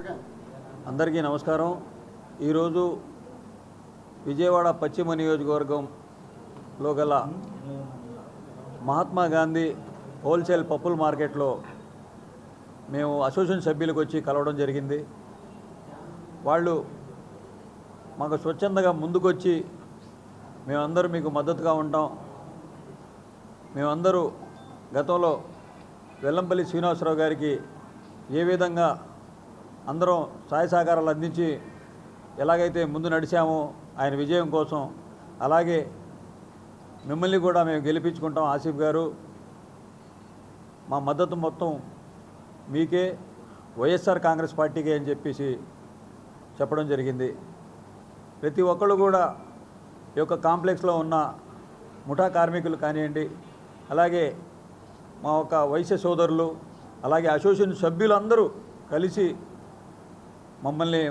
అందరికీ నమస్కారం। ఈరోజు విజయవాడ పశ్చిమ నియోజకవర్గంలో గల మహాత్మా గాంధీ హోల్సేల్ పప్పుల మార్కెట్లో మేము అసోసియేషన్ సభ్యులకు వచ్చి కలవడం జరిగింది। వాళ్ళు మాకు స్వచ్ఛందంగా ముందుకొచ్చి మేమందరూ మీకు మద్దతుగా ఉంటాం, మేమందరూ గతంలో వెల్లంపల్లి శ్రీనివాసరావు గారికి ఏ విధంగా అందరం సహాయ సహకారాలు అందించి ఎలాగైతే ముందు నడిచామో ఆయన విజయం కోసం, అలాగే మిమ్మల్ని కూడా మేము గెలిపించుకుంటాం। ఆసిఫ్ గారు, మా మద్దతు మొత్తం మీకే, వైఎస్ఆర్ కాంగ్రెస్ పార్టీకే అని చెప్పేసి చెప్పడం జరిగింది। ప్రతి ఒక్కళ్ళు కూడా ఈ యొక్క కాంప్లెక్స్లో ఉన్న ముఠా కార్మికులు కానివ్వండి, అలాగే మా ఒక వైశ్య సోదరులు, అలాగే అసోసియేషన్ సభ్యులందరూ కలిసి మమ్మల్ని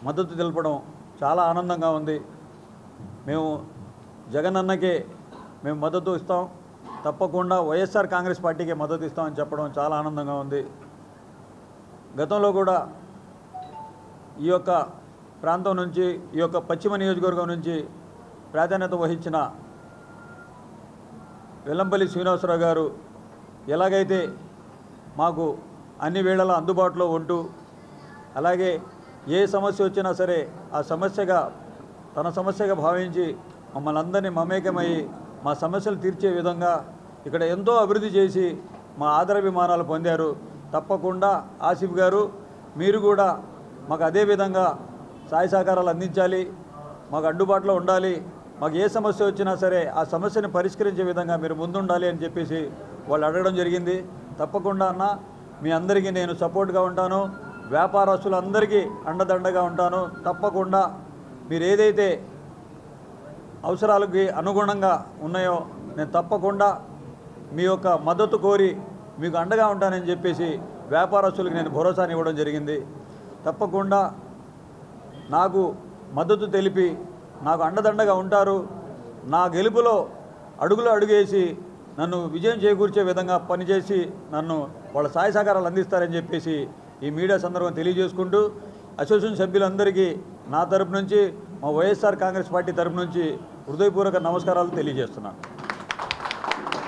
మద్దతు తెలపడం చాలా ఆనందంగా ఉంది। మేము జగన్ అన్నకే మేము మద్దతు ఇస్తాం, తప్పకుండా వైఎస్ఆర్ కాంగ్రెస్ పార్టీకే మద్దతు ఇస్తామని చెప్పడం చాలా ఆనందంగా ఉంది। గతంలో కూడా ఈ యొక్క ప్రాంతం నుంచి, ఈ యొక్క పశ్చిమ నియోజకవర్గం నుంచి ప్రాధాన్యత వహించిన వెల్లంపల్లి శ్రీనివాసరావు గారు ఎలాగైతే మాకు అన్ని వేళలా అందుబాటులో ఉంటూ, అలాగే ఏ సమస్య వచ్చినా సరే ఆ సమస్యగా తన సమస్యగా భావించి మమ్మల్ని అందరినీ మమేకమై మా సమస్యలు తీర్చే విధంగా ఇక్కడ ఎంతో అభివృద్ధి చేసి మా ఆదరాభిమానాలు పొందారు। తప్పకుండా ఆసిఫ్ గారు మీరు కూడా మాకు అదే విధంగా సహాయ సహకారాలు అందించాలి, మాకు అందుబాటులో ఉండాలి, మాకు ఏ సమస్య వచ్చినా సరే ఆ సమస్యను పరిష్కరించే విధంగా మీరు ముందుండాలి అని చెప్పేసి వాళ్ళు అడగడం జరిగింది। తప్పకుండా అన్న మీ అందరికీ నేను సపోర్ట్గా ఉంటాను, వ్యాపారస్తులందరికీ అండదండగా ఉంటాను। తప్పకుండా మీరు ఏదైతే అవసరాలకి అనుగుణంగా ఉన్నాయో నేను తప్పకుండా మీ యొక్క మద్దతు కోరి మీకు అండగా ఉంటానని చెప్పేసి వ్యాపారస్తులకు నేను భరోసాని ఇవ్వడం జరిగింది। తప్పకుండా నాకు మద్దతు తెలిపి నాకు అండదండగా ఉంటారు, నా గెలుపులో అడుగులో అడుగేసి నన్ను విజయం చేకూర్చే విధంగా పనిచేసి నన్ను వాళ్ళ సహాయ సహకారాలు అందిస్తారని చెప్పేసి ఈ మీడియా సందర్భం తెలియజేసుకుంటూ, అసోసియేషన్ సభ్యులందరికీ నా తరపు నుంచి, మా వైఎస్ఆర్ కాంగ్రెస్ పార్టీ తరపు నుంచి హృదయపూర్వక నమస్కారాలు తెలియజేస్తున్నాను।